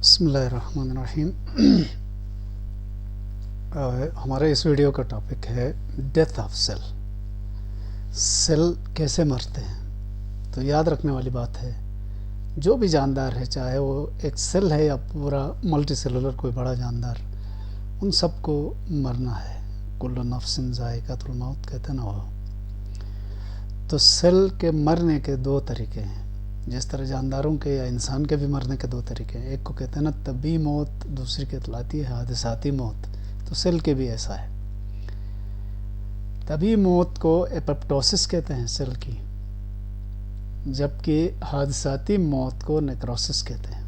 بسم اللہ الرحمن الرحیم۔ ہمارے اس ویڈیو کا ٹاپک ہے ڈیتھ آف سیل۔ سیل کیسے مرتے ہیں؟ تو یاد رکھنے والی بات ہے، جو بھی جاندار ہے، چاہے وہ ایک سیل ہے یا پورا ملٹی سیلولر کوئی بڑا جاندار، ان سب کو مرنا ہے۔ کل نفس ذائقۃ الموت کہتے ہیں نا وہ۔ تو سیل کے مرنے کے دو طریقے ہیں، جس طرح جانداروں کے یا انسان کے بھی مرنے کے دو طریقے ہیں۔ ایک کو کہتے ہیں نا طبعی موت، دوسری کہلاتی ہے حادثاتی موت۔ تو سیل کے بھی ایسا ہے۔ طبعی موت کو ایپوپٹوسس کہتے ہیں سیل کی، جبکہ حادثاتی موت کو نیکروسس کہتے ہیں۔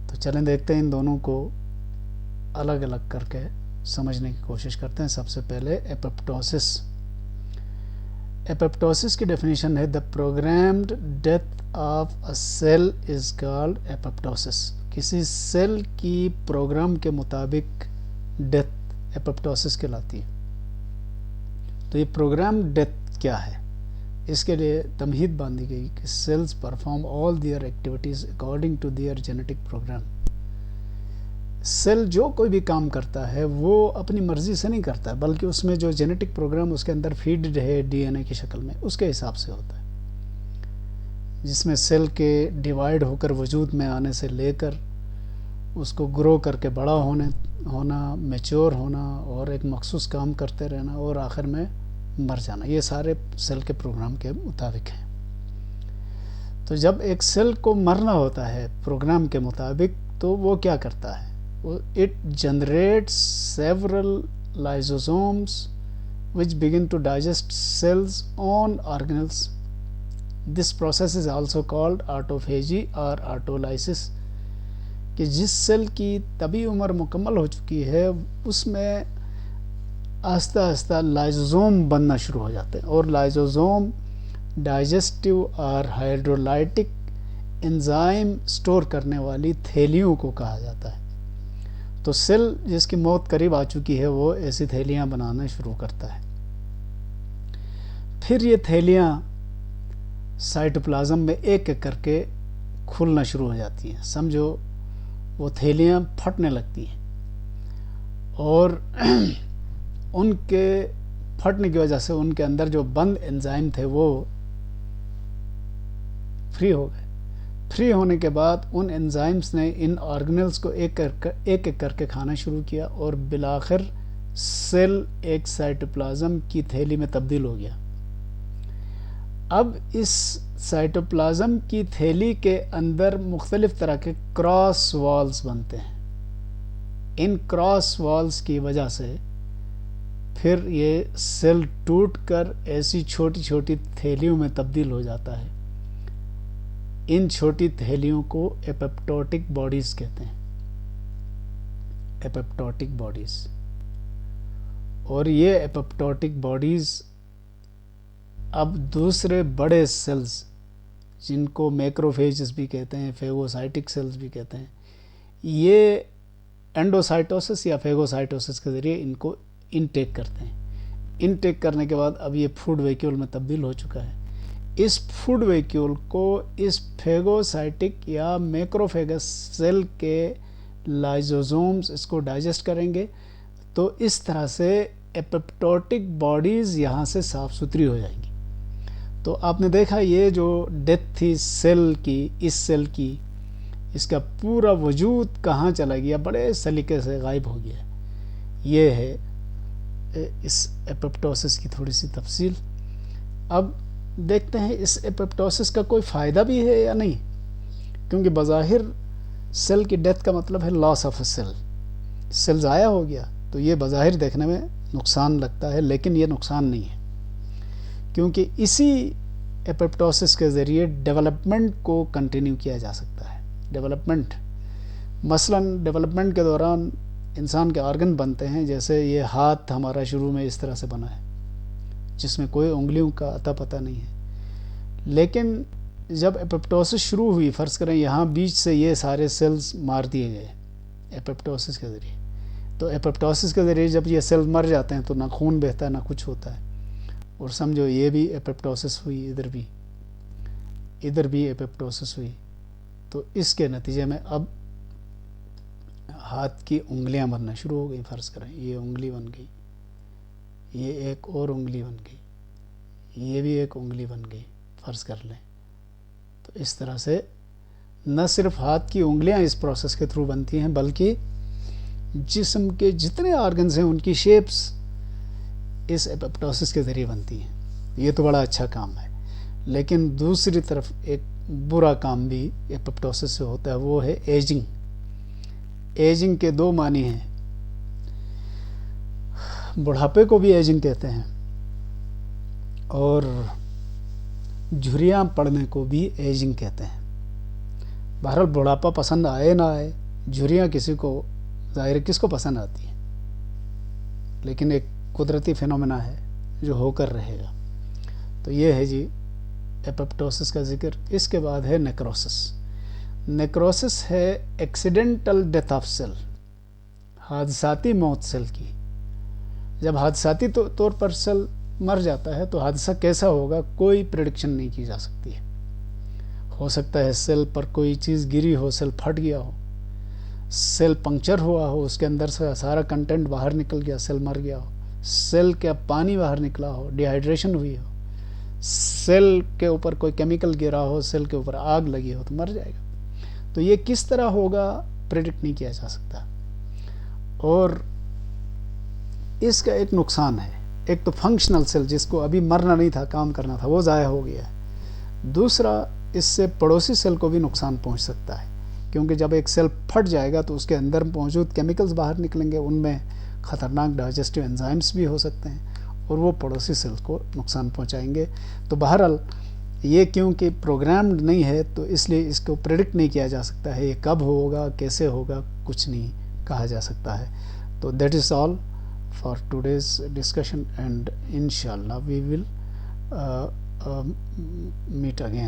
تو چلیں دیکھتے ہیں ان دونوں کو الگ الگ کر کے سمجھنے کی کوشش کرتے ہیں۔ سب سے پہلے ایپوپٹوسس۔ ایپوپٹوسس کی ڈیفینیشن ہے the programmed death of a cell is called apoptosis۔ کسی سیل کی پروگرام کے مطابق ڈیتھ ایپوپٹوسس کہلاتی ہے۔ تو یہ پروگرام ڈیتھ کیا ہے، اس کے لیے تمہید باندھی گئی کہ cells perform all their activities according to their genetic program۔ Cell جو کوئی بھی کام کرتا ہے وہ اپنی مرضی سے نہیں کرتا ہے، بلکہ اس میں جو جینیٹک پروگرام اس کے اندر فیڈڈ ہے ڈی این اے کی شکل میں، اس کے حساب سے ہوتا ہے، جس میں سیل کے ڈیوائیڈ ہو کر وجود میں آنے سے لے کر اس کو گرو کر کے بڑا ہونا، میچور ہونا اور ایک مخصوص کام کرتے رہنا اور آخر میں مر جانا، یہ سارے سیل کے پروگرام کے مطابق ہیں۔ تو جب ایک سیل کو مرنا ہوتا ہے پروگرام کے مطابق، تو وہ کیا کرتا ہے؟ It generates several lysosomes which begin to digest cells' own organelles. This process is also called autophagy or autolysis۔ کہ جس سیل کی طبی عمر مکمل ہو چکی ہے، اس میں آہستہ آہستہ لائزوزوم بننا شروع ہو جاتے ہیں، اور لائزوزوم ڈائجسٹیو اور ہائیڈرولائٹک انزائم سٹور کرنے والی تھیلیوں کو کہا جاتا ہے۔ تو سیل جس کی موت قریب آ چکی ہے وہ ایسی تھیلیاں بنانا شروع کرتا ہے۔ پھر یہ تھیلیاں سائٹوپلازم میں ایک ایک کر کے کھلنا شروع ہو جاتی ہیں۔ سمجھو وہ تھیلیاں پھٹنے لگتی ہیں، اور ان کے پھٹنے کی وجہ سے ان کے اندر جو بند انزائم تھے وہ فری ہو گئے۔ فری ہونے کے بعد ان انزائمز نے ان آرگنلز کو ایک ایک کر کے کھانا شروع کیا، اور بالآخر سیل ایک سائٹوپلازم کی تھیلی میں تبدیل ہو گیا۔ اب اس سائٹوپلازم کی تھیلی کے اندر مختلف طرح کے کراس والز بنتے ہیں۔ ان کراس والز کی وجہ سے پھر یہ سیل ٹوٹ کر ایسی چھوٹی چھوٹی تھیلیوں میں تبدیل ہو جاتا ہے۔ ان چھوٹی تھیلیوں کو ایپوپٹوٹک باڈیز کہتے ہیں، ایپوپٹوٹک باڈیز۔ اور یہ ایپوپٹوٹک باڈیز اب دوسرے بڑے سیلز، جن کو میکروفیجز بھی کہتے ہیں، فیگوسائٹک سیلز بھی کہتے ہیں، یہ اینڈوسائٹوسس یا فیگوسائٹوسس کے ذریعے ان کو انٹیک کرتے ہیں۔ انٹیک کرنے کے بعد اب یہ فوڈ ویکیول میں تبدیل ہو چکا ہے۔ اس فوڈ ویکیول کو اس فیگوسائٹک یا میکروفیگس سیل کے لائزوزومز اس کو ڈائجسٹ کریں گے، تو اس طرح سے ایپوپٹوٹک باڈیز یہاں سے صاف ستھری ہو جائیں گی۔ تو آپ نے دیکھا یہ جو ڈیتھ تھی سیل کی، اس سیل کی، اس کا پورا وجود کہاں چلا گیا، بڑے سلیقے سے غائب ہو گیا۔ یہ ہے اس ایپوپٹوسس کی تھوڑی سی تفصیل۔ اب دیکھتے ہیں اس ایپوپٹوسس کا کوئی فائدہ بھی ہے یا نہیں، کیونکہ بظاہر سیل کی ڈیتھ کا مطلب ہے لاس آف اے سیل، سیل ضائع ہو گیا، تو یہ بظاہر دیکھنے میں نقصان لگتا ہے، لیکن یہ نقصان نہیں ہے، کیونکہ اسی ایپوپٹوسس کے ذریعے ڈیولپمنٹ کو کنٹینیو کیا جا سکتا ہے۔ ڈیولپمنٹ مثلاً ڈیولپمنٹ کے دوران انسان کے آرگن بنتے ہیں، جیسے یہ ہاتھ ہمارا شروع میں اس طرح سے بنا ہے، جس میں کوئی انگلیوں کا اتا پتہ نہیں ہے، لیکن جب ایپوپٹوسس شروع ہوئی، فرض کریں یہاں بیچ سے یہ سارے سیلز مار دیے گئے ایپوپٹوسس کے ذریعے، تو ایپوپٹوسس کے ذریعے جب یہ سیل مر جاتے ہیں تو نہ خون بہتا ہے نہ کچھ ہوتا ہے، اور سمجھو یہ بھی ایپوپٹوسس ہوئی، ادھر بھی ایپوپٹوسس ہوئی، تو اس کے نتیجے میں اب ہاتھ کی انگلیاں بننا شروع ہو گئی. فرض کریں یہ انگلی بن گئی, یہ ایک اور انگلی بن گئی, یہ بھی ایک انگلی بن گئی, فرض کر لیں. تو اس طرح سے نہ صرف ہاتھ کی انگلیاں اس پروسیس کے تھرو بنتی ہیں بلکہ جسم کے جتنے آرگنز ہیں ان کی شیپس اس اپوپٹوسس کے ذریعے بنتی ہیں. یہ تو بڑا اچھا کام ہے. لیکن دوسری طرف ایک برا کام بھی اپوپٹوسس سے ہوتا ہے, وہ ہے ایجنگ. ایجنگ کے دو معنی ہیں. بڑھاپے کو بھی ایجنگ کہتے ہیں اور جھریاں پڑنے کو بھی ایجنگ کہتے ہیں. بہرحال بڑھاپا پسند آئے نہ آئے, جھریاں کسی کو ظاہر ہے کس کو پسند آتی ہیں, لیکن ایک قدرتی فینومینا ہے جو ہو کر رہے گا. تو یہ ہے جی اپوپٹوسس کا ذکر. اس کے بعد ہے نیکروسس. نیکروسس ہے ایکسیڈنٹل ڈیتھ آف سیل, حادثاتی موت سیل کی. جب حادثاتی طور پر سیل مر جاتا ہے تو حادثہ کیسا ہوگا کوئی پریڈکشن نہیں کی جا سکتی ہے. ہو سکتا ہے سیل پر کوئی چیز گری ہو, سیل پھٹ گیا ہو, سیل پنکچر ہوا ہو, اس کے اندر سے سارا کنٹینٹ باہر نکل گیا, سیل مر گیا ہو, سیل کا پانی باہر نکلا ہو, ڈی ہائیڈریشن ہوئی ہو, سیل کے اوپر کوئی کیمیکل گرا ہو, سیل کے اوپر آگ لگی ہو تو مر جائے گا. تو یہ کس طرح ہوگا پریڈکٹ نہیں کیا جا سکتا. اور اس کا ایک نقصان ہے, ایک تو فنکشنل سیل جس کو ابھی مرنا نہیں تھا کام کرنا تھا وہ ضائع ہو گیا ہے. دوسرا اس سے پڑوسی سیل کو بھی نقصان پہنچ سکتا ہے, کیونکہ جب ایک سیل پھٹ جائے گا تو اس کے اندر موجود کیمیکلز باہر نکلیں گے, ان میں خطرناک ڈائجسٹیو انزائمز بھی ہو سکتے ہیں اور وہ پڑوسی سیل کو نقصان پہنچائیں گے. تو بہرحال یہ کیونکہ پروگرامڈ نہیں ہے تو اس لیے اس کو پریڈکٹ نہیں کیا جا سکتا ہے, یہ کب ہوگا کیسے ہوگا کچھ نہیں کہا جا سکتا ہے. تو that is all for today's discussion and انشاءاللہ وی ول meet again.